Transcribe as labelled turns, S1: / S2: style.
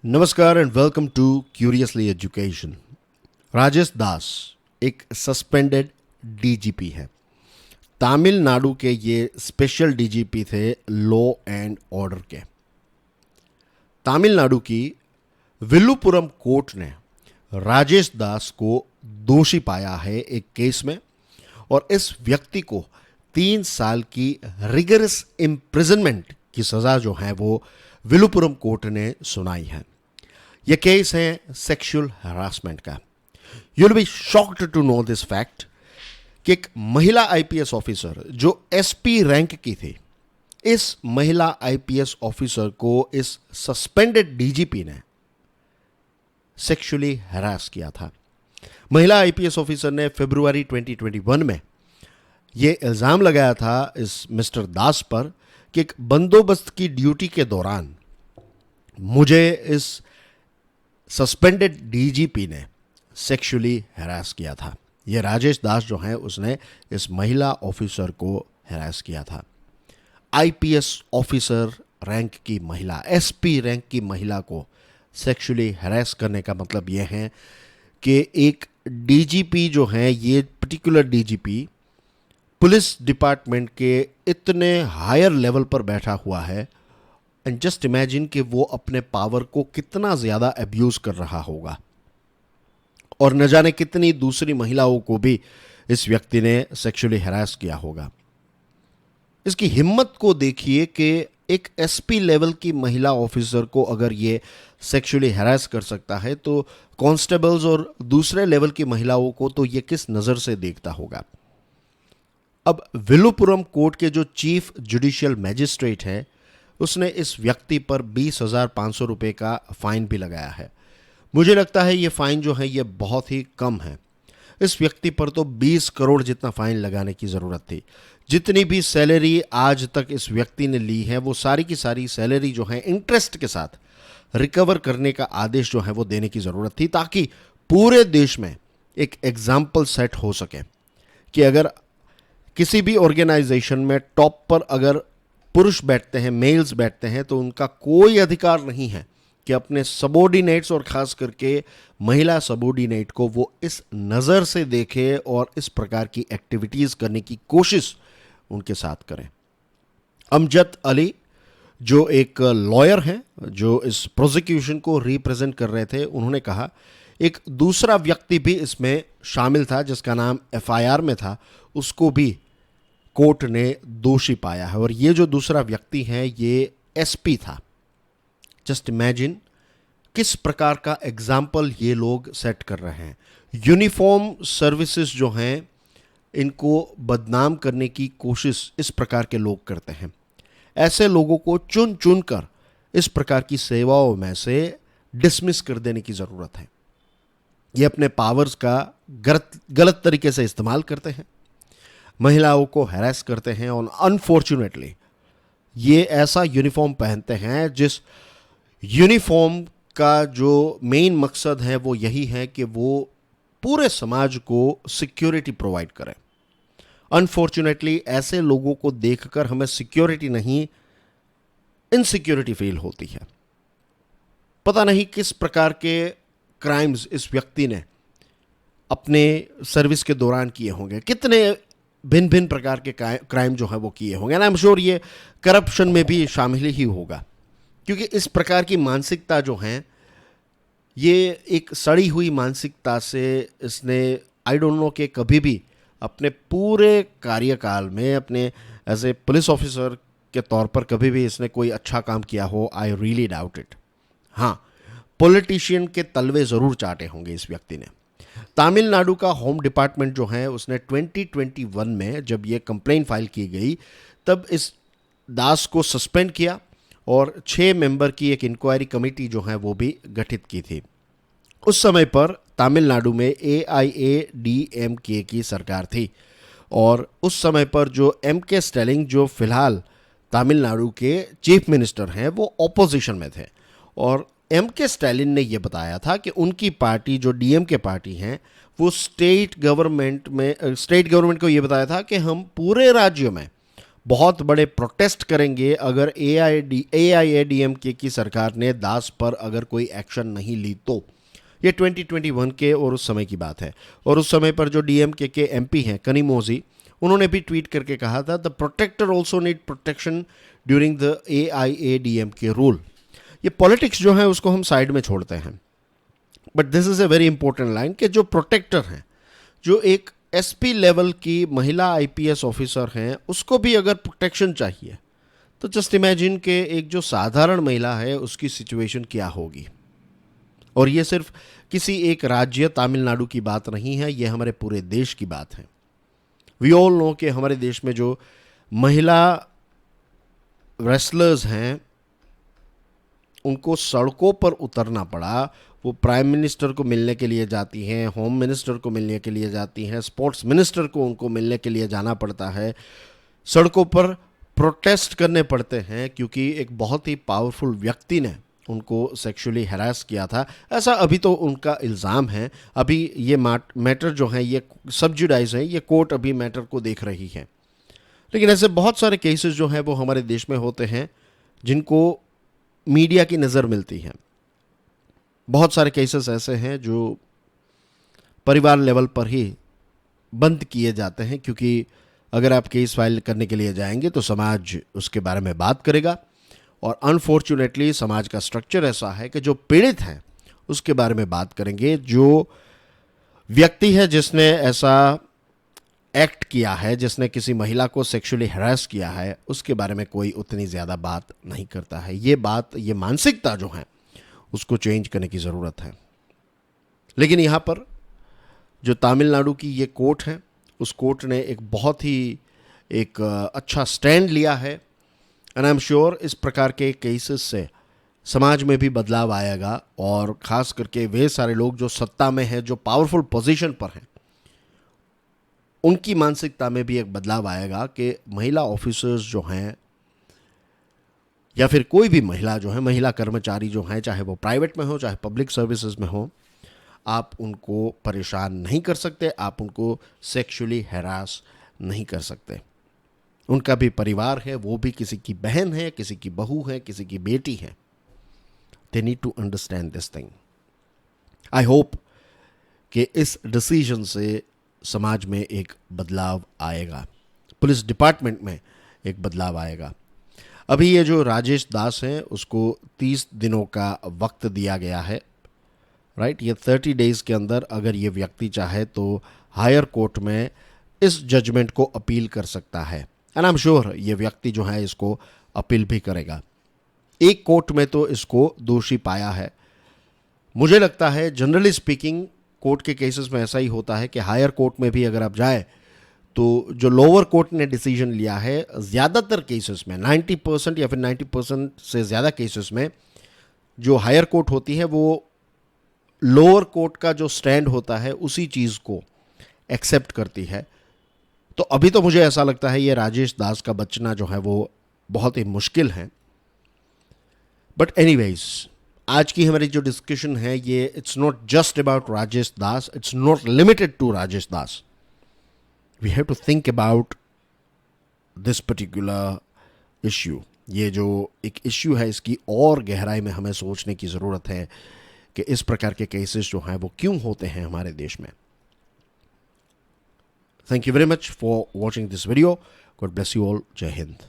S1: नमस्कार and welcome to curiously education. Rajesh Das एक suspended DGP है। तमिलनाडु के ये स्पेशल डीजीपी थे लॉ एंड ऑर्डर के। तमिलनाडु की विल्लुपुरम कोर्ट ने राजेश दास को दोषी पाया है एक केस में, और इस व्यक्ति को 3 साल की रिगरस इम्प्रिजनमेंट की सजा जो है वो विल्लुपुरम कोर्ट ने सुनाई है। यह केस है सेक्सुअल हरासमेंट का। You will be shocked to know this fact कि एक महिला आईपीएस ऑफिसर जो एसपी रैंक की थी, इस महिला आईपीएस ऑफिसर को इस सस्पेंडेड डीजीपी ने सेक्सुअली हरास किया था। महिला आईपीएस ऑफिसर ने फरवरी 2021 में यह इल्ज़ाम लगाया था इस मिस्टर दास पर कि एक बंदोबस्त की ड्यूटी के दौरान मुझे इस सस्पेंडेड डीजीपी ने सेक्सुअली हैरास किया था। यह राजेश दास जो है उसने इस महिला ऑफिसर को हैरास किया था। आईपीएस ऑफिसर रैंक की महिला, एसपी रैंक की महिला को सेक्सुअली हैरास करने का मतलब यह है कि एक डीजीपी जो है, ये पर्टिकुलर डीजीपी पुलिस डिपार्टमेंट के इतने हायर लेवल पर बैठा हुआ है, एंड जस्ट इमेजिन कि वो अपने पावर को कितना ज़्यादा अब्यूज कर रहा होगा, और न जाने कितनी दूसरी महिलाओं को भी इस व्यक्ति ने सेक्सुअली हैरास किया होगा। इसकी हिम्मत को देखिए कि एक एसपी लेवल की महिला ऑफिसर को अगर ये सेक्सुअली हैरास कर सकता है, तो कांस्टेबल्स और दूसरे लेवल की महिलाओं को तो ये किस नज़र से देखता होगा। अब विल्लुपुरम कोर्ट के जो चीफ जुडिशियल मैजिस्ट्रेट है, उसने इस व्यक्ति पर 20,500 रुपये का फ़ाइन भी लगाया है। मुझे लगता है ये फ़ाइन जो है ये बहुत ही कम है। इस व्यक्ति पर तो 20 करोड़ जितना फ़ाइन लगाने की ज़रूरत थी। जितनी भी सैलरी आज तक इस व्यक्ति ने ली है, वो सारी की सारी सैलरी जो है इंटरेस्ट के साथ रिकवर करने का आदेश जो है वो देने की ज़रूरत थी, ताकि पूरे देश में एक एग्जाम्पल सेट हो सके कि अगर किसी भी ऑर्गेनाइजेशन में टॉप पर अगर पुरुष बैठते हैं, मेल्स बैठते हैं, तो उनका कोई अधिकार नहीं है कि अपने सबॉर्डिनेट्स और ख़ास करके महिला सबॉर्डिनेट को वो इस नज़र से देखे और इस प्रकार की एक्टिविटीज़ करने की कोशिश उनके साथ करें। अमजद अली जो एक लॉयर हैं, जो इस प्रोसिक्यूशन को रिप्रेजेंट कर रहे थे, उन्होंने कहा एक दूसरा व्यक्ति भी इसमें शामिल था जिसका नाम एफआईआर में था, उसको भी कोर्ट ने दोषी पाया है, और ये जो दूसरा व्यक्ति है ये एसपी था। जस्ट इमेजिन किस प्रकार का एग्जाम्पल ये लोग सेट कर रहे हैं। यूनिफॉर्म सर्विसेज जो हैं, इनको बदनाम करने की कोशिश इस प्रकार के लोग करते हैं। ऐसे लोगों को चुन चुन कर इस प्रकार की सेवाओं में से डिसमिस कर देने की ज़रूरत है। ये अपने पावर्स का गलत तरीके से इस्तेमाल करते हैं, महिलाओं को हैरेस करते हैं, और अनफॉर्चुनेटली ये ऐसा यूनिफॉर्म पहनते हैं जिस यूनिफॉर्म का जो मेन मकसद है वो यही है कि वो पूरे समाज को सिक्योरिटी प्रोवाइड करें। अनफॉर्चुनेटली ऐसे लोगों को देखकर हमें सिक्योरिटी नहीं, इनसिक्योरिटी फील होती है। पता नहीं किस प्रकार के क्राइम्स इस व्यक्ति ने अपने सर्विस के दौरान किए होंगे, कितने भिन्न भिन्न प्रकार के क्राइम जो है वो किए होंगे। एंड आई एम श्योर ये करप्शन में भी शामिल ही होगा, क्योंकि इस प्रकार की मानसिकता जो है ये एक सड़ी हुई मानसिकता से इसने, आई डोंट नो कि कभी भी अपने पूरे कार्यकाल में अपने एज ए पुलिस ऑफिसर के तौर पर कभी भी इसने कोई अच्छा काम किया हो। I really doubt it. हाँ, पॉलिटिशियन के तलवे ज़रूर चाटे होंगे इस व्यक्ति ने। तमिलनाडु का होम डिपार्टमेंट जो है उसने 2021 में जब ये कंप्लेंट फाइल की गई, तब इस दास को सस्पेंड किया और 6 मेंबर की एक इंक्वायरी कमेटी जो है वो भी गठित की थी। उस समय पर तमिलनाडु में AIADMK की सरकार थी, और उस समय पर जो MK स्टैलिन जो फिलहाल तमिलनाडु के चीफ मिनिस्टर हैं, वो ऑपोजिशन में थे। और MK स्टैलिन ने यह बताया था कि उनकी पार्टी जो DMK पार्टी हैं, वो स्टेट गवर्नमेंट को ये बताया था कि हम पूरे राज्य में बहुत बड़े प्रोटेस्ट करेंगे अगर AIADMK की सरकार ने दास पर अगर कोई एक्शन नहीं ली तो। ये 2021 के और उस समय की बात है। और उस समय पर जो DMK के MP हैं कनिमोझी, उन्होंने भी ट्वीट करके कहा था, the protector also need protection during the AIADMK rule. ये पॉलिटिक्स जो है उसको हम साइड में छोड़ते हैं, but this is a very important line कि जो प्रोटेक्टर हैं, जो एक SP लेवल की महिला IPS ऑफिसर हैं, उसको भी अगर प्रोटेक्शन चाहिए तो जस्ट इमेजिन कि एक जो साधारण महिला है उसकी सिचुएशन क्या होगी। और ये सिर्फ किसी एक राज्य तमिलनाडु की बात नहीं है, ये हमारे पूरे देश की बात है। वी ऑल नो कि हमारे देश में जो महिला रेसलर्स हैं उनको सड़कों पर उतरना पड़ा। वो प्राइम मिनिस्टर को मिलने के लिए जाती हैं, होम मिनिस्टर को मिलने के लिए जाती हैं, स्पोर्ट्स मिनिस्टर को उनको मिलने के लिए जाना पड़ता है, सड़कों पर प्रोटेस्ट करने पड़ते हैं क्योंकि एक बहुत ही पावरफुल व्यक्ति ने उनको सेक्सुअली हैरास किया था। ऐसा अभी तो उनका इल्ज़ाम है। अभी ये मैटर जो है ये सब्जुडाइज है, ये कोर्ट अभी मैटर को देख रही है। लेकिन ऐसे बहुत सारे केसेस जो हैं वो हमारे देश में होते हैं जिनको मीडिया की नज़र मिलती है। बहुत सारे केसेस ऐसे हैं जो परिवार लेवल पर ही बंद किए जाते हैं, क्योंकि अगर आप केस फाइल करने के लिए जाएंगे तो समाज उसके बारे में बात करेगा। और अनफॉर्चुनेटली समाज का स्ट्रक्चर ऐसा है कि जो पीड़ित हैं उसके बारे में बात करेंगे, जो व्यक्ति है जिसने ऐसा एक्ट किया है, जिसने किसी महिला को सेक्सुअली हैरास किया है, उसके बारे में कोई उतनी ज़्यादा बात नहीं करता है। ये मानसिकता जो है उसको चेंज करने की ज़रूरत है। लेकिन यहाँ पर जो तमिलनाडु की ये कोर्ट है, उस कोर्ट ने एक बहुत ही एक अच्छा स्टैंड लिया है। एंड आई एम श्योर इस प्रकार के केसेस से समाज में भी बदलाव आएगा, और ख़ास करके वे सारे लोग जो सत्ता में हैं, जो पावरफुल पोजीशन पर हैं, उनकी मानसिकता में भी एक बदलाव आएगा कि महिला ऑफिसर्स जो हैं या फिर कोई भी महिला जो है, महिला कर्मचारी जो हैं, चाहे वो प्राइवेट में हो चाहे पब्लिक सर्विसेज में हो, आप उनको परेशान नहीं कर सकते, आप उनको सेक्सुअली हैरास नहीं कर सकते। उनका भी परिवार है, वो भी किसी की बहन है, किसी की बहू है, किसी की बेटी है। They need to understand this thing. I hope कि इस डिसीजन से समाज में एक बदलाव आएगा, पुलिस डिपार्टमेंट में एक बदलाव आएगा। अभी ये जो राजेश दास हैं उसको 30 दिनों का वक्त दिया गया है, राइट। ये 30 डेज के अंदर अगर ये व्यक्ति चाहे तो हायर कोर्ट में इस जजमेंट को अपील कर सकता है। एंड आई एम श्योर ये व्यक्ति जो है इसको अपील भी करेगा। एक कोर्ट में तो इसको दोषी पाया है। मुझे लगता है जनरली स्पीकिंग कोर्ट के केसेस में ऐसा ही होता है कि हायर कोर्ट में भी अगर आप जाए तो जो लोअर कोर्ट ने डिसीजन लिया है, ज़्यादातर केसेस में 90% या फिर 90% से ज़्यादा केसेस में जो हायर कोर्ट होती है वो लोअर कोर्ट का जो स्टैंड होता है उसी चीज़ को एक्सेप्ट करती है। तो अभी तो मुझे ऐसा लगता है ये राजेश दास का बचना जो है वो बहुत ही मुश्किल है। बट एनीवेज, आज की हमारी जो डिस्कशन है ये it's not just about Rajesh Das, it's not limited to Rajesh Das. We have to think about this particular issue. ये जो एक इश्यू है इसकी और गहराई में हमें सोचने की ज़रूरत है कि इस प्रकार के केसेस जो हैं वो क्यों होते हैं हमारे देश में। Thank you very much for watching this video. God bless you all. Jai Hind.